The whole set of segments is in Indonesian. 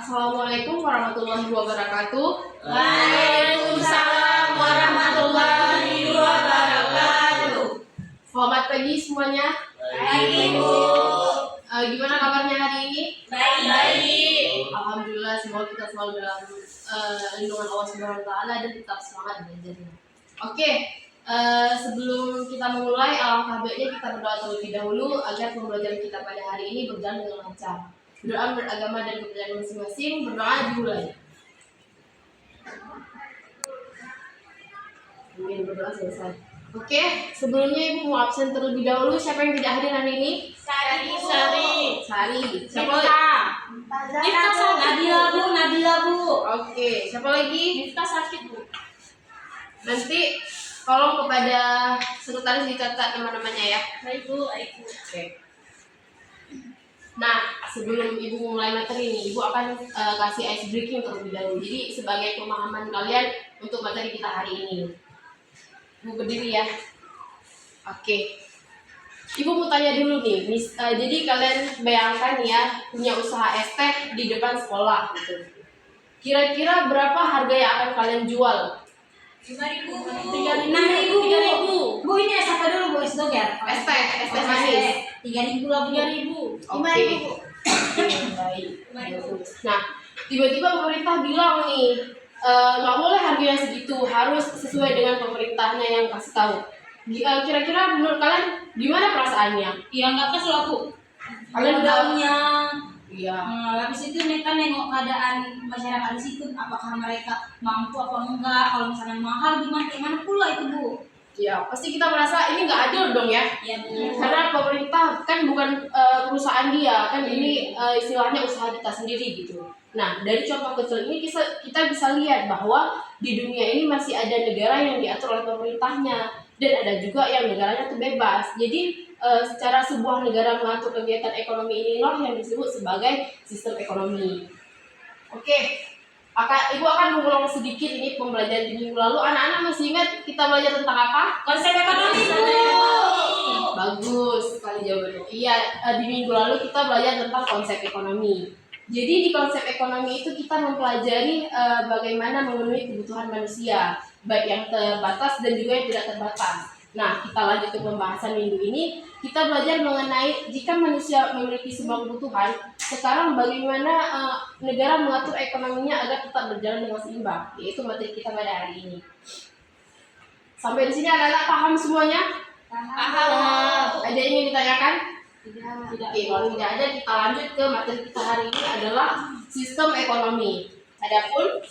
Assalamualaikum warahmatullahi wabarakatuh. Waalaikumsalam warahmatullahi wabarakatuh. Selamat pagi semuanya. Baik, Bu. Gimana kabarnya hari ini? Baik. Alhamdulillah, semoga kita selalu dalam lindungan Allah Subhanahu wa taala dan tetap semangat belajarnya. Oke, sebelum kita memulai, alangkah baiknya kita berdoa terlebih dahulu agar pembelajaran kita pada hari ini berjalan dengan lancar. Berdoa beragama dan kepercayaan masing-masing. Berdoa dimulai. Amin, berdoa selesai. Oke, sebelumnya Ibu mau absen terlebih dahulu. Siapa yang tidak hadir hari ini? Sari. Siapa lagi? Nifta Nabila, Bu. Oke, siapa lagi? Nifta sakit, Bu. Nanti tolong kepada sekretaris dicatat nama-namanya ya. Baik, Bu. Oke. Nah, sebelum Ibu mulai materi ini, Ibu akan kasih ice breaking terlebih dahulu. Jadi sebagai pemahaman kalian untuk materi kita hari ini. Ibu berdiri ya. Oke. Ibu mau tanya dulu nih, jadi kalian bayangkan ya punya usaha es teh di depan sekolah gitu. Kira-kira berapa harga yang akan kalian jual? 5.000. 3.000. Bu, ini es apa dulu, Bu? Es doger. Es teh manis. 3.000 lah, Bu. 3.000. Oke. Baik. Nah, tiba-tiba pemerintah bilang nih, nggak boleh harganya segitu, harus sesuai dengan pemerintahnya yang kasih tahu. Kira-kira menurut kalian gimana perasaannya? Ya nggak pas lah, Bu. Kalian udah- Daunnya. Iya. Habis itu mereka nengok keadaan masyarakat di situ, apakah mereka mampu apa enggak. Kalau misalnya mahal gimana pula itu, Bu? Ya, pasti kita merasa ini nggak adil dong ya. Iya, Bu. Karena pemerintah kan bukan perusahaan dia, kan ini istilahnya usaha kita sendiri gitu. Nah, dari contoh kecil ini kita bisa lihat bahwa di dunia ini masih ada negara yang diatur oleh pemerintahnya dan ada juga yang negaranya itu bebas. Jadi secara sebuah negara mengatur kegiatan ekonomi inilah yang disebut sebagai sistem ekonomi. Oke. Ibu akan mengulang sedikit ini pembelajaran di minggu lalu. Anak-anak masih ingat kita belajar tentang apa? Konsep ekonomi, Bu. Bagus sekali jawabannya. Iya, di minggu lalu kita belajar tentang konsep ekonomi. Jadi di konsep ekonomi itu kita mempelajari bagaimana memenuhi kebutuhan manusia, baik yang terbatas dan juga yang tidak terbatas. Nah, kita lanjut ke pembahasan minggu ini. Kita belajar mengenai jika manusia memiliki semua kebutuhan, sekarang bagaimana negara mengatur ekonominya agar tetap berjalan dengan seimbang, yaitu materi kita pada hari ini. Sampai di sini anak-anak paham semuanya? Paham. Ada yang ingin ditanyakan? Tidak. Oke, kalau tidak ada, kita lanjut ke materi kita hari ini adalah sistem ekonomi. Adapun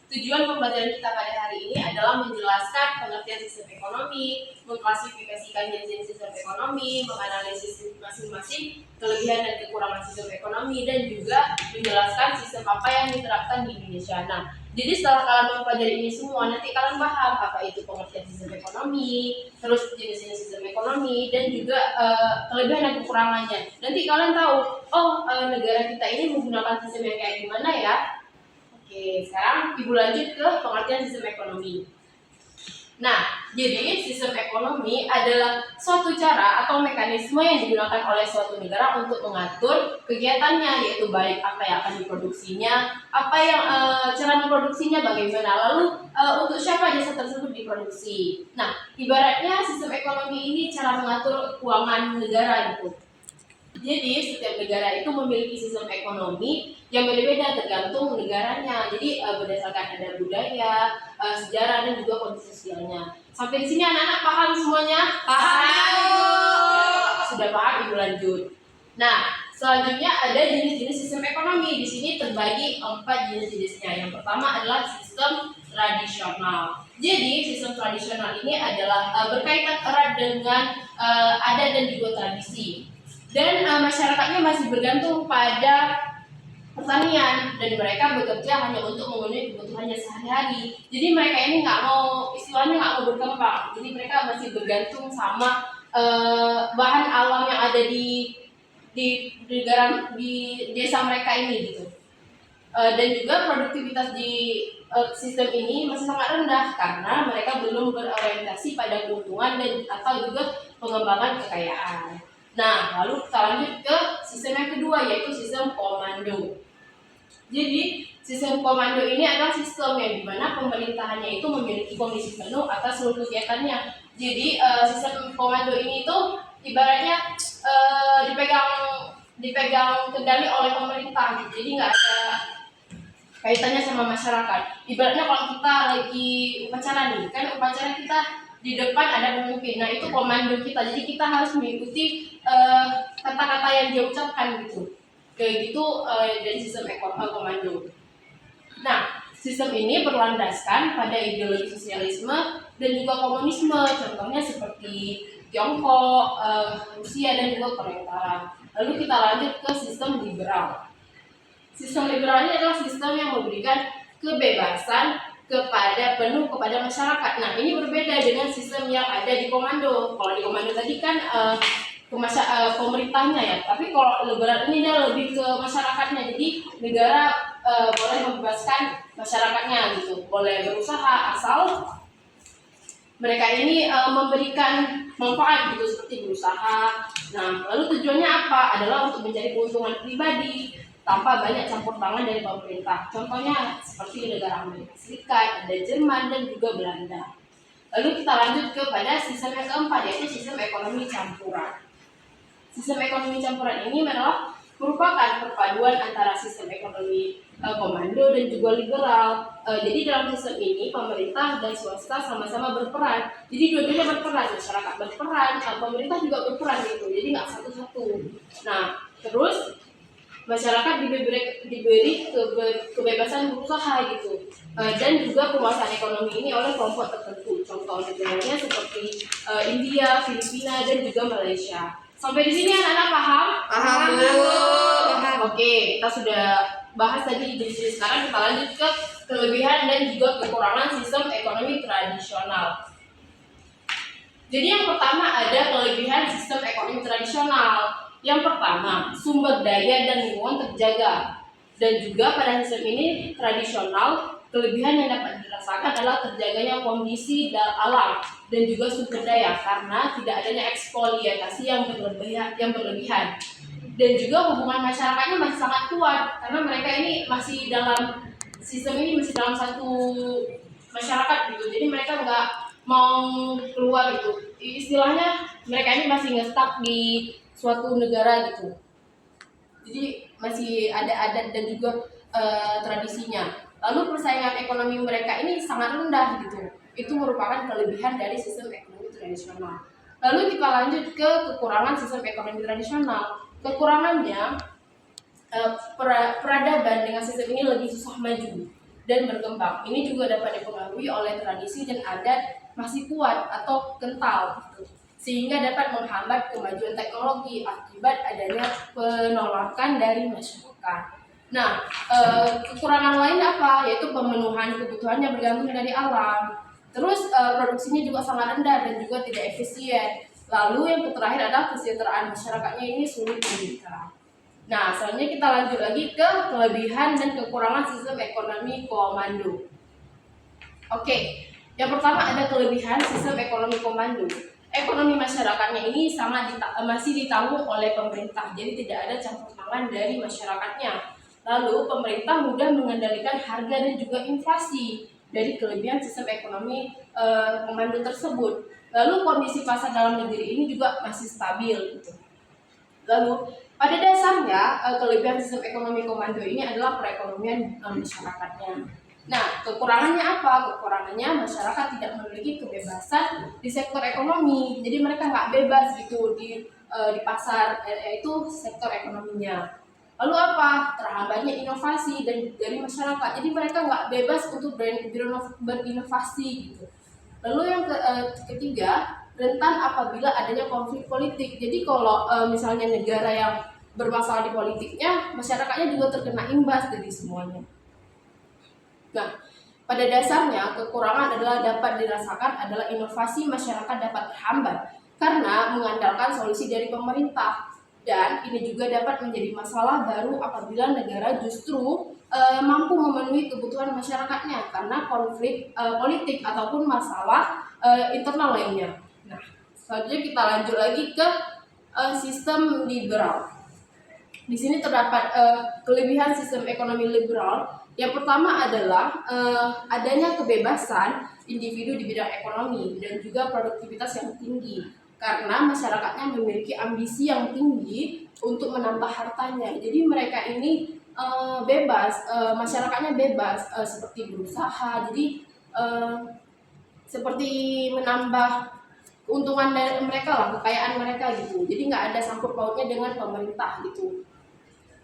tujuan pembelajaran kita pada hari ini adalah menjelaskan pengertian sistem ekonomi, mengklasifikasikan jenis sistem ekonomi, menganalisis masing-masing kelebihan dan kekurangan sistem ekonomi, dan juga menjelaskan sistem apa yang diterapkan di Indonesia. Nah, jadi setelah kalian mempelajari ini semua, nanti kalian paham apa itu pengertian sistem ekonomi, terus jenis-jenis sistem ekonomi, dan juga kelebihan dan kekurangannya. Nanti kalian tahu, negara kita ini menggunakan sistem yang kayak gimana ya. Oke, sekarang Ibu lanjut ke pengertian sistem ekonomi. Nah, jadi sistem ekonomi adalah suatu cara atau mekanisme yang digunakan oleh suatu negara untuk mengatur kegiatannya, yaitu baik apa yang akan diproduksinya, apa yang cara memproduksinya bagaimana, lalu untuk siapa jasa tersebut diproduksi. Nah, ibaratnya sistem ekonomi ini cara mengatur keuangan negara gitu. Jadi setiap negara itu memiliki sistem ekonomi yang berbeda tergantung negaranya. Jadi berdasarkan ada budaya, sejarah dan juga kondisi sosialnya. Sampai di sini anak-anak paham semuanya? Paham. Sudah paham, Ibu lanjut. Nah, selanjutnya ada jenis-jenis sistem ekonomi. Di sini terbagi 4 jenis-jenisnya. Yang pertama adalah sistem tradisional. Jadi sistem tradisional ini adalah berkaitan erat dengan adat dan juga tradisi. Dan masyarakatnya masih bergantung pada pertanian dan mereka bekerja hanya untuk memenuhi kebutuhannya sehari-hari. Jadi mereka ini nggak mau berkembang. Jadi mereka masih bergantung sama bahan alam yang ada di desa mereka ini gitu. Dan juga produktivitas di sistem ini masih sangat rendah karena mereka belum berorientasi pada keuntungan dan atau juga pengembangan kekayaan. Nah, lalu kita lanjut ke sistem yang kedua, yaitu sistem komando. Jadi sistem komando ini adalah sistem yang dimana pemerintahannya itu memiliki komisi penuh atas seluruh kegiatannya. Jadi sistem komando ini itu ibaratnya dipegang kendali oleh pemerintah gitu. Jadi nggak ada kaitannya sama masyarakat. Ibaratnya kalau kita lagi upacara nih, kan upacara kita di depan ada pemimpin. Nah itu komando kita. Jadi kita harus mengikuti kata-kata yang dia ucapkan gitu. Kayak gitu dari sistem komando. Nah, sistem ini berlandaskan pada ideologi sosialisme dan juga komunisme. Contohnya seperti Tiongkok, Rusia dan juga Korea Utara. Lalu kita lanjut ke sistem liberal. Sistem liberal ini adalah sistem yang memberikan kebebasan penuh kepada masyarakat. Nah, ini berbeda dengan sistem yang ada di komando. Kalau di komando tadi kan pemerintahnya ya, tapi kalau liberal ini dia lebih ke masyarakatnya. Jadi negara boleh membebaskan masyarakatnya gitu, boleh berusaha asal mereka ini memberikan manfaat gitu seperti berusaha. Nah, lalu tujuannya apa? Adalah untuk mencari keuntungan pribadi tanpa banyak campur tangan dari pemerintah. Contohnya seperti negara Amerika Serikat, ada Jerman dan juga Belanda. Lalu kita lanjut kepada sistem yang keempat, yaitu sistem ekonomi campuran. Sistem ekonomi campuran ini merupakan perpaduan antara sistem ekonomi komando dan juga liberal. Jadi dalam sistem ini pemerintah dan swasta sama-sama berperan. Jadi dua-duanya berperan, masyarakat berperan, pemerintah juga berperan gitu. Jadi nggak satu-satu. Nah, terus masyarakat diberi kebebasan berusaha gitu, dan juga penguasaan ekonomi ini oleh kelompok tertentu. Contoh negaranya seperti India, Filipina dan juga Malaysia. Sampai di sini anak-anak paham? Paham, Bu. Paham. Oke, kita sudah bahas tadi. Jadi sekarang kita lanjut ke kelebihan dan juga kekurangan sistem ekonomi tradisional. Jadi yang pertama ada kelebihan sistem ekonomi tradisional. Yang pertama, sumber daya dan lingkungan terjaga. Dan juga pada sistem ini tradisional, kelebihan yang dapat dirasakan adalah terjaganya kondisi alam dan juga sumber daya karena tidak adanya ekspoliasi yang berlebihan. Dan juga hubungan masyarakatnya masih sangat kuat karena mereka ini masih dalam sistem ini masih dalam satu masyarakat gitu. Jadi mereka nggak mau keluar gitu. Istilahnya mereka ini masih nge-stuck di suatu negara gitu. Jadi masih ada adat dan juga tradisinya. Lalu persaingan ekonomi mereka ini sangat rendah gitu. Itu merupakan kelebihan dari sistem ekonomi tradisional. Lalu kita lanjut ke kekurangan sistem ekonomi tradisional. Kekurangannya peradaban dengan sistem ini lebih susah maju dan berkembang. Ini juga dapat dipengaruhi oleh tradisi dan adat masih kuat atau kental gitu, sehingga dapat menghambat kemajuan teknologi akibat adanya penolakan dari masyarakat. Nah, kekurangan lain apa? Yaitu pemenuhan kebutuhannya bergantung dari alam. Terus produksinya juga sangat rendah dan juga tidak efisien. Lalu yang terakhir adalah kesejahteraan masyarakatnya ini sulit meningkat. Nah, selanjutnya kita lanjut lagi ke kelebihan dan kekurangan sistem ekonomi komando. Oke, yang pertama ada kelebihan sistem ekonomi komando. Ekonomi masyarakatnya ini masih ditanggung oleh pemerintah, jadi tidak ada campur tangan dari masyarakatnya. Lalu pemerintah mudah mengendalikan harga dan juga inflasi dari kelebihan sistem ekonomi komando tersebut. Lalu kondisi pasar dalam negeri ini juga masih stabil gitu. Lalu pada dasarnya kelebihan sistem ekonomi komando ini adalah perekonomian masyarakatnya. Nah, kekurangannya apa? Kekurangannya masyarakat tidak memiliki kebebasan di sektor ekonomi. Jadi mereka nggak bebas gitu di pasar, itu sektor ekonominya. Lalu apa? Terhambatnya inovasi dari masyarakat. Jadi mereka nggak bebas untuk berinovasi gitu. Lalu yang ketiga, rentan apabila adanya konflik politik. Jadi kalau misalnya negara yang bermasalah di politiknya, masyarakatnya juga terkena imbas dari semuanya. Nah, pada dasarnya kekurangan dapat dirasakan adalah inovasi masyarakat dapat terhambat karena mengandalkan solusi dari pemerintah, dan ini juga dapat menjadi masalah baru apabila negara justru mampu memenuhi kebutuhan masyarakatnya karena konflik politik ataupun masalah internal lainnya. Nah, selanjutnya kita lanjut lagi ke sistem liberal. Di sini terdapat kelebihan sistem ekonomi liberal. Yang pertama adalah adanya kebebasan individu di bidang ekonomi dan juga produktivitas yang tinggi. Karena masyarakatnya memiliki ambisi yang tinggi untuk menambah hartanya. Jadi mereka ini bebas, masyarakatnya bebas seperti berusaha. Jadi seperti menambah keuntungan dari mereka lah, kekayaan mereka gitu. Jadi nggak ada sangkut pautnya dengan pemerintah gitu.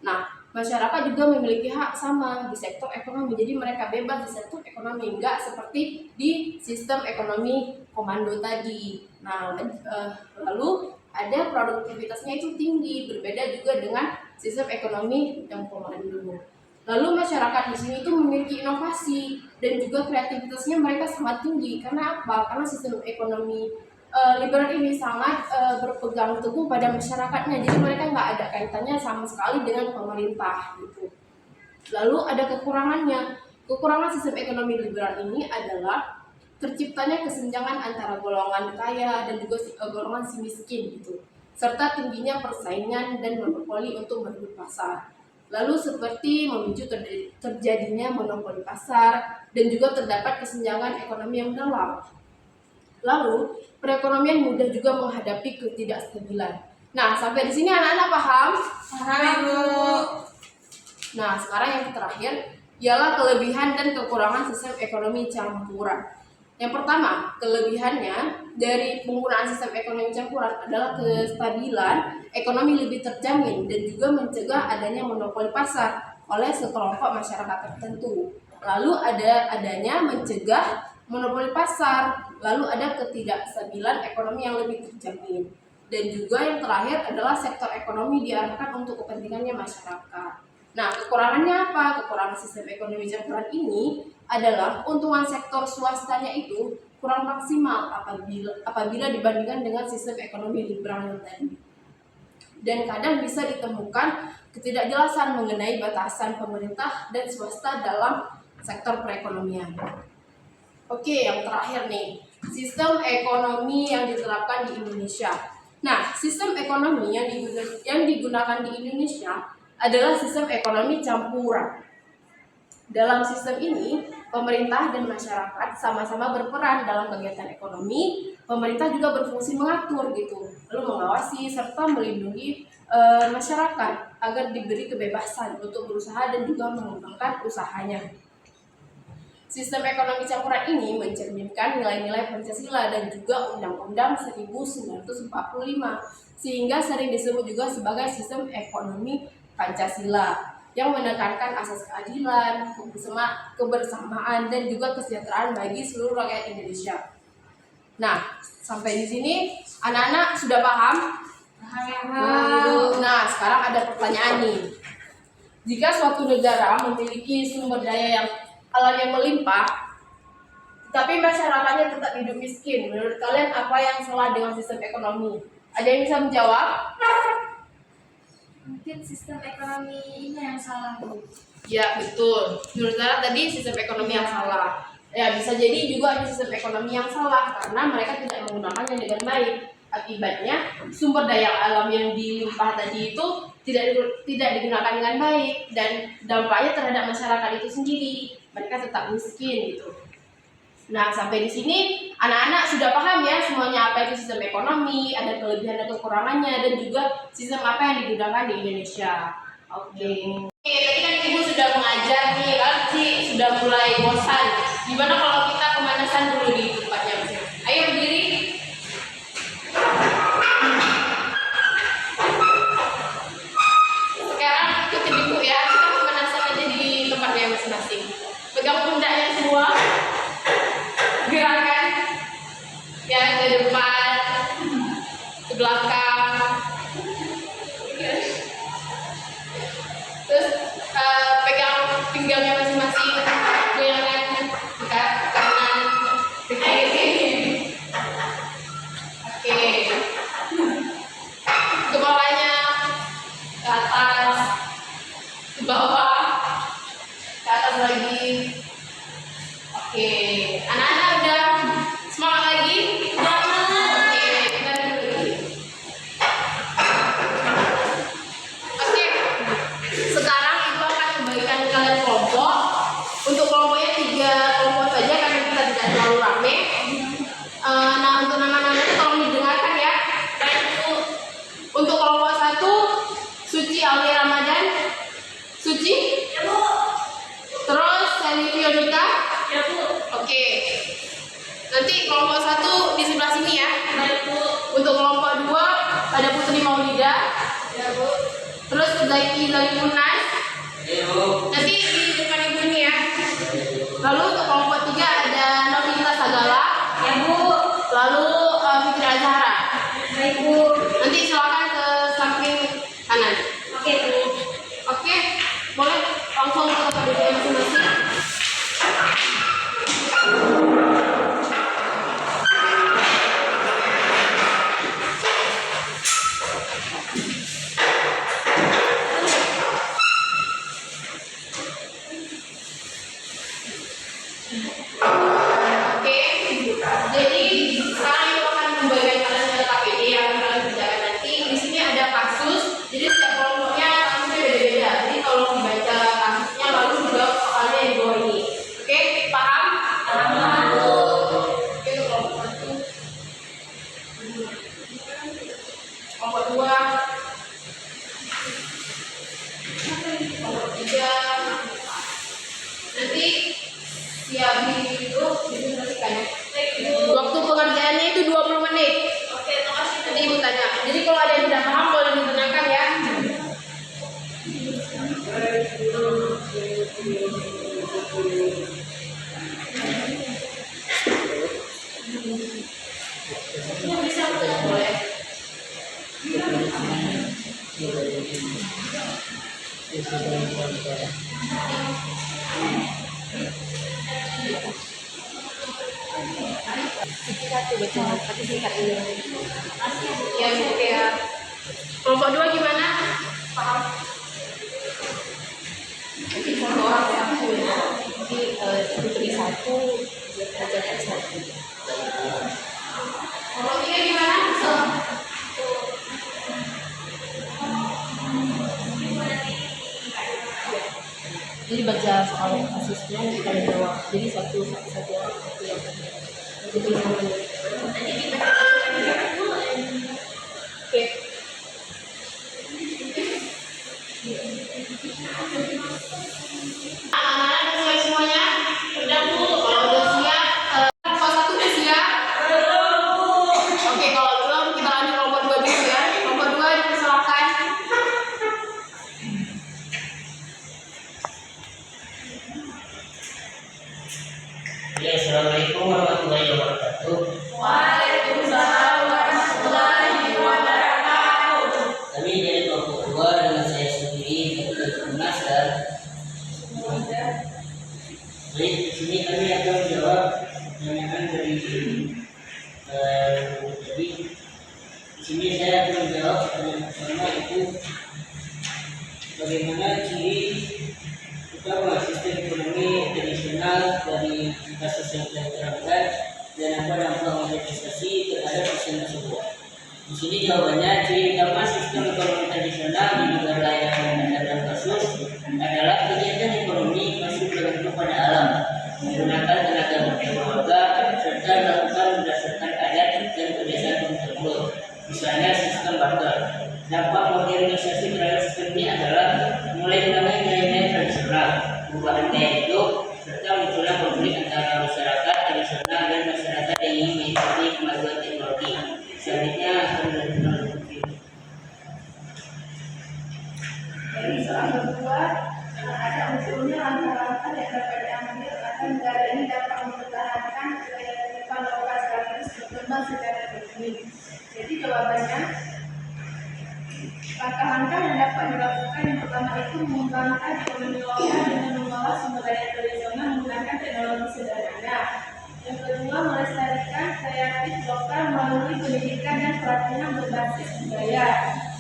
Nah, masyarakat juga memiliki hak sama di sektor ekonomi. Jadi mereka bebas di sektor ekonomi, enggak seperti di sistem ekonomi komando tadi. Nah, lalu ada produktivitasnya itu tinggi, berbeda juga dengan sistem ekonomi yang komando. Lalu masyarakat di sini tuh memiliki inovasi dan juga kreativitasnya mereka sangat tinggi. Karena apa? Karena sistem ekonomi liberal ini sangat berpegang teguh pada masyarakatnya, jadi mereka nggak ada kaitannya sama sekali dengan pemerintah gitu. Lalu ada kekurangannya. Kekurangan sistem ekonomi liberal ini adalah terciptanya kesenjangan antara golongan kaya dan juga golongan si miskin gitu, serta tingginya persaingan dan monopoli untuk merebut pasar. Lalu seperti memicu terjadinya monopoli pasar dan juga terdapat kesenjangan ekonomi yang dalam. Lalu, perekonomian mudah juga menghadapi ketidakstabilan. Nah, sampai di sini anak-anak paham? Paham, Ibu. Nah, sekarang yang terakhir ialah kelebihan dan kekurangan sistem ekonomi campuran. Yang pertama, kelebihannya dari penggunaan sistem ekonomi campuran adalah kestabilan ekonomi lebih terjamin dan juga mencegah adanya monopoli pasar oleh sekelompok masyarakat tertentu. Lalu adanya mencegah monopoli pasar, lalu ada ketidakstabilan ekonomi yang lebih terjamin. Dan juga yang terakhir adalah sektor ekonomi diarahkan untuk kepentingannya masyarakat. Nah, kekurangannya apa? Kekurangan sistem ekonomi campuran ini adalah keuntungan sektor swastanya itu kurang maksimal apabila dibandingkan dengan sistem ekonomi liberal yang tadi. Dan kadang bisa ditemukan ketidakjelasan mengenai batasan pemerintah dan swasta dalam sektor perekonomian. Oke, yang terakhir nih, sistem ekonomi yang diterapkan di Indonesia. Nah, sistem ekonomi yang digunakan di Indonesia adalah sistem ekonomi campuran. Dalam sistem ini, pemerintah dan masyarakat sama-sama berperan dalam kegiatan ekonomi. Pemerintah juga berfungsi mengatur gitu, lalu mengawasi serta melindungi masyarakat agar diberi kebebasan untuk berusaha dan juga mengembangkan usahanya. Sistem ekonomi campuran ini mencerminkan nilai-nilai Pancasila dan juga Undang-Undang 1945, sehingga sering disebut juga sebagai sistem ekonomi Pancasila yang menekankan asas keadilan, kebersamaan, dan juga kesejahteraan bagi seluruh rakyat Indonesia. Nah, sampai di sini anak-anak sudah paham? Paham. Nah, sekarang ada pertanyaan nih. Jika suatu negara memiliki sumber daya yang alam yang melimpah, tapi masyarakatnya tetap hidup miskin, menurut kalian apa yang salah dengan sistem ekonomi? Ada yang bisa menjawab? Mungkin sistem ekonomi ini yang salah, Bu. Ya, betul. Menurut Zara tadi sistem ekonomi yang salah. Ya, bisa jadi juga ada sistem ekonomi yang salah karena mereka tidak menggunakannya dengan baik. Akibatnya, sumber daya alam yang dilimpah tadi itu tidak digunakan dengan baik dan dampaknya terhadap masyarakat itu sendiri. Mereka tetap miskin gitu. Nah, sampai di sini anak-anak sudah paham ya semuanya apa itu sistem ekonomi, ada kelebihan dan kekurangannya, dan juga sistem apa yang digunakan di Indonesia. Oke, tadi kan Ibu sudah mengajar nih, kan sih sudah mulai bosan. Gimana kalau kita pemanasan dulu di tempatnya? Ayo berdiri. Sekarang ikutin Ibu ya, kita pemanasan aja di tempatnya masing-masing. Pegang pundaknya semua. Gerakan ya ke depan, ke belakang, terus pegang pinggangnya masing-masing, goyangkan ke kanan, ke kiri. Oke, ke bawahnya, ke atas, ke bawah, ke atas lagi. Oke, anak-anak udah semangat lagi? Oke, kita dulu lagi. Oke, membagikan kalian kelompok. Untuk kelompoknya 3 kelompok saja karena kita tidak terlalu rame. Nah, untuk nama-nama itu tolong didengarkan ya. Untuk kelompok 1, Suci Aulia Ramadan. Suci? Ya, Bu. Terus Sally Fionika? Ya, Bu. Oke. Nanti kelompok 1 di sebelah sini ya. Baik, Bu. Untuk kelompok 2 ada Putri Maulida. Ya, Bu. Terus Zaiki Zalimunas. Ayo. Nanti di depan ibu ini ya. Lalu untuk kelompok 3 ada Novita Sagala. Ya, Bu. Lalu Fitri Azhara. Baik, Bu. Nanti silakan ke samping kanan. Oke, Bu. Oke, boleh langsung ke tempat duduknya masing-masing. Oke, jadi sekarang itu akan membagikan kalian ke KPD yang akan kalian kerjakan nanti. Di sini ada kasus, jadi setiap kelompoknya kasusnya beda-beda. Jadi tolong dibaca kasusnya lalu dijawab soalnya yang di bawah ini. Oke, paham? Paham. Oke, untuk kelompok 1, kelompok 2, kelompok 3. Nanti siap itu disimulasikan ya. Waktu pengerjaannya itu 20 menit. Oke, makasih. Nanti ibu tanya. Jadi kalau ada yang tidak paham boleh ditanyakan ya. Boleh. Satu baca, tapi singkat dulu. Ya, oke ya. Kelompok 2 gimana? Paham? Jadi satu orang satu ya. Jadi Putri 1, Azhar 1. Kelompok 3 gimana? Jadi baca soal kasusnya kita jawab. Jadi satu orang satu yang nanti tulisannya. Nanti dibaca dulu. Oke. Anak-anak udah siap semuanya? Udah Bu. Kalau udah siap, kelompok 1 udah siap? Oke, kalau belum kita lanjut kelompok 2 dulu ya. Kelompok 2 dipersilakan. Ya, assalamualaikum warahmatullahi wabarakatuh. Waalaikumsalam warahmatullahi wabarakatuh. Kami dari kelompok 2 dengan saya sendiri Dr. Nasar. Baik, di sini kami akan menjawab pertanyaan dari jadi di sini saya akan menjawab pertanyaan pertama itu bagaimana ciri utama sistem ekonomi tradisional dari kasus yang telah diterangkan dan apa dampak manifestasi terhadap sistem tersebut. Di sini jawabannya ciri utama sistem ekonomi tradisional di negara yang dalam kasus adalah kegiatan ekonomi masih bergantung pada alam, menggunakan tenaga berkeluarga serta dilakukan berdasarkan adat dan kebiasaan tertentu. Misalnya sistem barter. Dampak modernisasi terhadap sistem ini adalah mulai hilangnya nilai-nilai tradisional, perubahan gaya hidup, serta munculnya konflik antara masyarakat tradisional dan masyarakat yang ingin mengikuti kemajuan teknologi. Selanjutnya akan dilanjutkan. Dari soal kedua, ada unsurnya langkah-langkah yang dapat diambil agar negara ini dapat mempertahankan kehidupan lokal sekaligus berkembang secara ekonomi. Jadi jawabannya, langkah-langkah yang dapat dilakukan yang pertama itu mengembangkan ekonomi lokal dengan mengolah sumber daya tradisional menggunakan teknologi sederhana. Yang kedua, melestarikan kreatif lokal melalui pendidikan dan pelatihan berbasis budaya.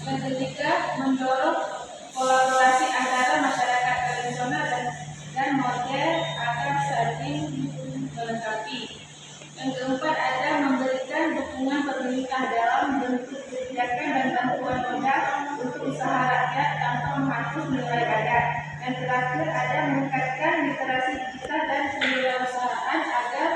Yang ketiga, mendorong kolaborasi antara masyarakat tradisional dan modern agar saling melengkapi. Yang keempat, ada memberikan dukungan pemerintah dalam bentuk kebijakan dan bantuan modal untuk usaha rakyat tanpa menghapus nilai adat. Yang yang terakhir ada meningkatkan literasi digital dan kewirausahaan agar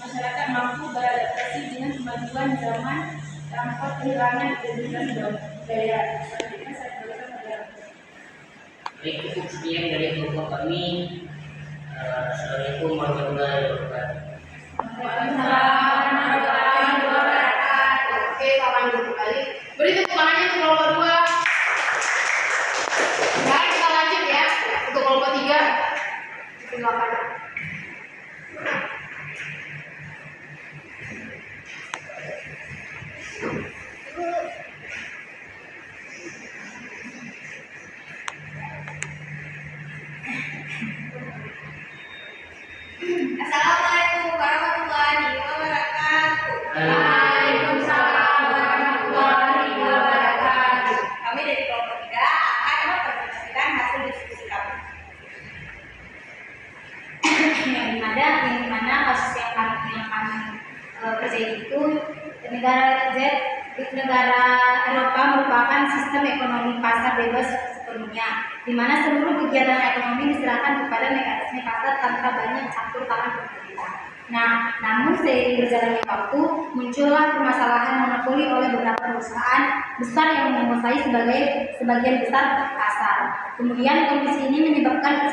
masyarakat mampu beradaptasi dengan kemajuan zaman tanpa kehilangan identitas budaya. Selanjutnya saya berikan pada Baik, cukup sekian dari kelompok kami. Assalamualaikum warahmatullahi wabarakatuh. Oke, selamat kembali. Beri tepuk tangannya untuk kelompok 2. Sekarang kita lanjut ya untuk kelompok 3. Silakan. Assalamualaikum warahmatullahi wabarakatuh. Waalaikumsalam warahmatullahi wabarakatuh. Kami dari kelompok 3 akan mempresentasikan hasil diskusi kami. yang dimana kasus yang kami kerjain itu negara negara Eropa merupakan sistem ekonomi pasar bebas sepenuhnya, di mana seluruh kegiatan ekonomi diserahkan kepada mekanisme pasar tanpa banyak campur tangan pemerintah. Nah, namun seiring berjalannya waktu, muncullah permasalahan monopoli oleh beberapa perusahaan besar yang menguasai sebagian besar pasar. Kemudian kondisi ini menyebabkan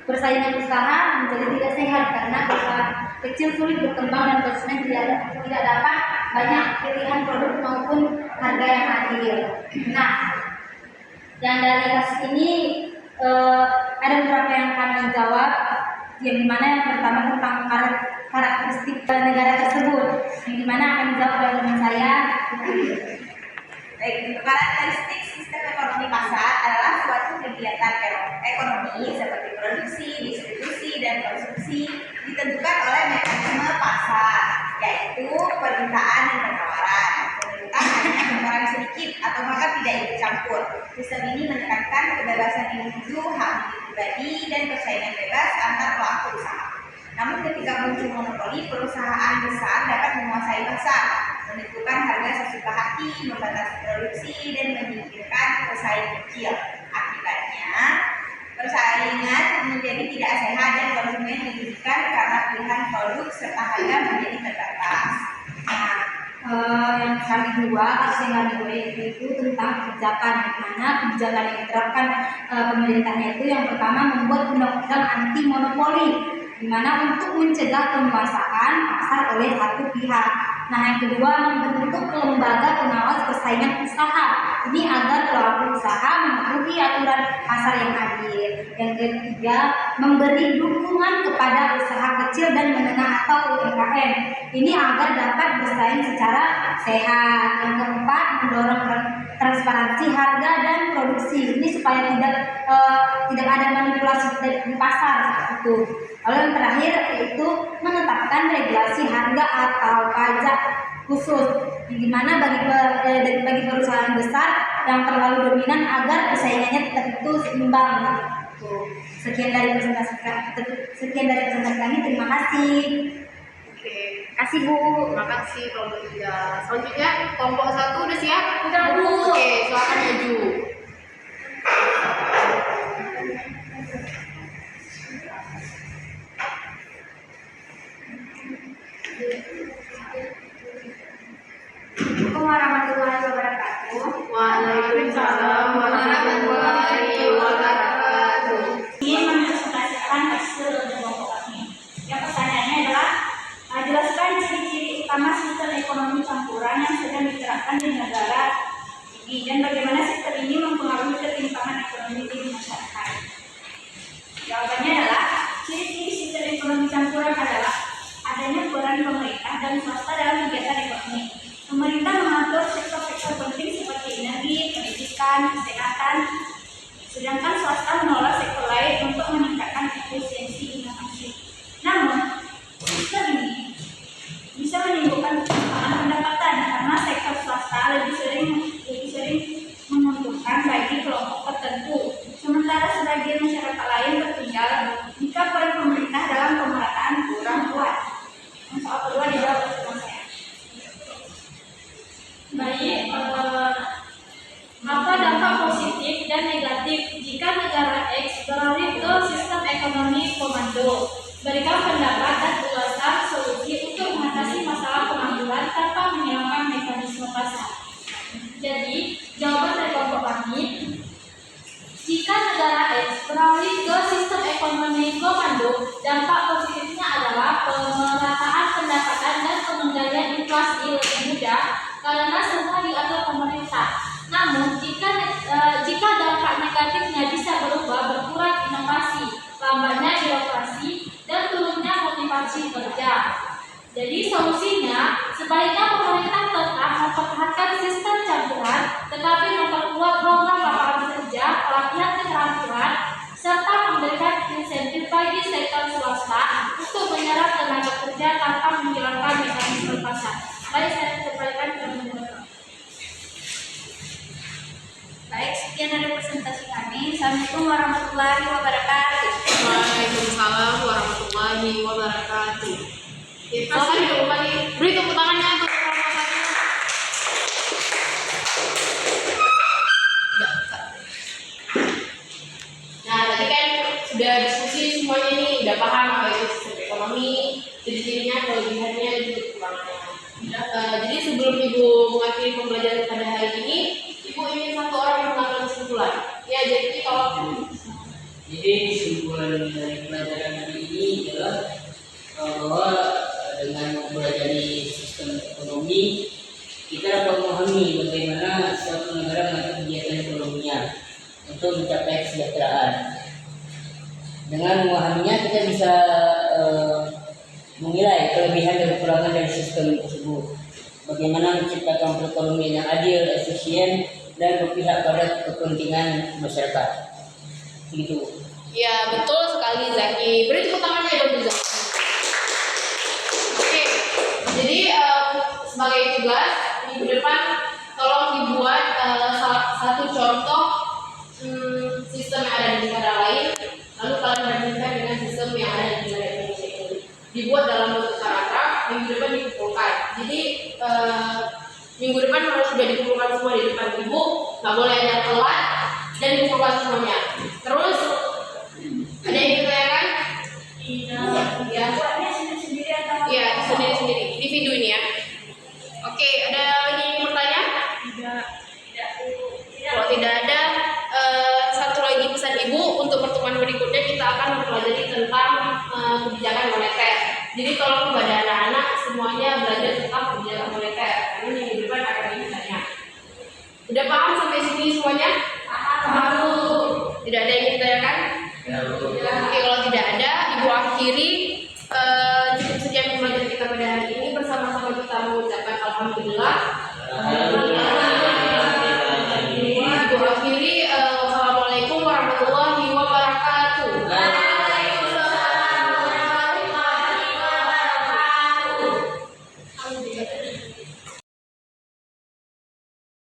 persaingan usaha menjadi tidak sehat karena usaha kecil sulit berkembang dan konsumen tidak dapat banyak pilihan produk maupun harga yang adil. Nah, dan dari kasus ini ada beberapa yang kami jawab, yang dimana yang pertama tentang karakteristik negara tersebut, yang dimana akan dijawab oleh teman saya. Baik, untuk karakteristik sistem ekonomi pasar adalah suatu kegiatan ekonomi seperti produksi, distribusi, dan konsumsi ditentukan oleh mekanisme pasar, yaitu permintaan dan penawaran. Pemerintah hanya melarang sedikit atau bahkan tidak ikut campur. Sistem ini menekankan kebebasan individu, hak pribadi, dan persaingan bebas antar pelaku usaha. Namun ketika muncul monopoli, perusahaan besar dapat menguasai pasar, menentukan harga sesuka hati, membatasi produksi, dan menyingkirkan pesaing kecil. Akibatnya, persaingan menjadi tidak sehat dan konsumen dirugikan karena pilihan produk serta harga menjadi terbatas. Nah, yang kami dua, kasus yang kami dua itu tentang kebijakan, di mana kebijakan yang diterapkan pemerintahnya itu yang pertama membuat undang-undang anti monopoli, di mana untuk mencegah penguasaan pasar oleh satu pihak. Nah, yang kedua membentuk lembaga pengawas persaingan usaha. Ini agar pelaku usaha mematuhi aturan pasar yang adil. Yang ketiga memberi dukungan kepada usaha kecil dan menengah atau UMKM. Ini agar dapat bersaing secara sehat. Yang keempat mendorong transparansi harga dan produksi. Ini supaya tidak ada manipulasi di pasar itu. Lalu yang terakhir yaitu menetapkan regulasi harga atau pajak khusus, di mana bagi perusahaan besar yang terlalu dominan agar persaingannya tetap itu seimbang. Sekian dari presentasi kami. Terima kasih. Oke, Kasih Bu. terima kasih kelompok 3. Selanjutnya kelompok 1 udah siap? Udah, Bu. Oke, silakan maju. Assalamualaikum warahmatullahi wabarakatuh. Waalaikumsalam warahmatullahi wabarakatuh. Ingin mempresentasikan hasil kelompok kami. Yang pertanyaannya adalah jelaskan ciri-ciri utama sistem ekonomi campuran yang sedang diterapkan di negara ini dan bagaimana sistem ini mempengaruhi ketimpangan ekonomi di masyarakat. Jawabannya adalah ciri-ciri sistem ekonomi campuran adalah adanya peran pemerintah dan swasta dalam kegiatan ekonomi. Pemerintah mengatur sektor-sektor penting seperti energi, pendidikan, kesehatan, sedangkan swasta menolak sektor lain untuk meningkatkan efisiensi inovasi. Namun, sistem ini bisa menimbulkan ketimpangan pendapatan karena sektor swasta lebih sering menguntungkan bagi kelompok tertentu, sementara sebagian masyarakat lain tertinggal jika peran pemerintah dalam pemerataan kurang kuat. Soal kedua dijawab oleh teman saya. Baik, apa dampak positif dan negatif jika negara X Berikan pendapat dan ulasan solusi untuk mengatasi masalah pengangguran tanpa menghilangkan mekanisme pasar. Jadi, jawaban dari kelompok kami, jika negara X beralih ke sistem ekonomi komando, dampak positifnya adalah pemerataan pendapatan dan pengendalian inflasi lebih mudah karena semua diatur pemerintah. Namun, jika dampak negatifnya bisa berubah berkurang inovasi, lambatnya birokrasi, dan turunnya motivasi kerja. Jadi solusinya, sebaiknya pemerintah tetap mempertahankan sistem campuran, tetapi memperkuat program lapangan kerja, pelatihan keterampilan, serta memberikan insentif bagi sektor swasta untuk menyerap tenaga kerja tanpa menghilangkan mekanisme pasar. Baik, saya kembalikan ke moderator. Baik, sekian dari presentasi kami. Assalamualaikum warahmatullahi wabarakatuh. Waalaikumsalam warahmatullahi wabarakatuh. Silakan duduk kembali. Beri tepuk tangannya untuk promosannya. Nah, tadi kan sudah diskusi semuanya nih, udah paham apa itu sistem ekonomi, ciri-cirinya, kelebihannya, dan juga kekurangannya. Jadi sebelum Ibu mengakhiri pembelajaran pada hari ini, Ibu ingin satu orang yang mengambil kesimpulan. Ya, jadi kalau Jadi kesimpulan dari pelajaran hari ini adalah bahwa dengan mempelajari sistem ekonomi kita dapat memahami bagaimana suatu negara mengatur kegiatan ekonominya untuk mencapai kesejahteraan. Dengan memahaminya kita bisa menilai kelebihan dan kekurangan dari sistem tersebut. Bagaimana menciptakan perekonomian yang adil, efisien, dan berpihak pada kepentingan masyarakat. Begitu. ya betul sekali Zaki. Beri tepuk tangannya dong Zaki. Oke, jadi sebagai tugas minggu depan tolong dibuat satu contoh sistem yang ada di negara lain, lalu kalian bandingkan dengan sistem yang ada di negara Indonesia ini. Dibuat dalam bentuk paragraf, minggu depan dikumpulkan. Jadi minggu depan harus sudah dikumpulkan semua di depan Ibu, nggak boleh ada telat dan dikumpulkan semuanya. Terus ada yang ditanyakan? Ya. Buatnya sendiri-sendiri atau Iya, sendiri-sendiri. Individu ini ya. Oke, ada lagi yang bertanya? tidak? Kalau tidak ada, satu lagi pesan Ibu untuk pertemuan berikutnya kita akan mempelajari tentang kebijakan moneter. Jadi tolong kepada anak-anak semuanya belajar tentang kebijakan moneter. Karena minggu depan akan ditanya. Udah paham sampai sini semuanya? Paham. Tidak ada yang ditanyakan? Oke, kalau tidak ada, Ibu akhiri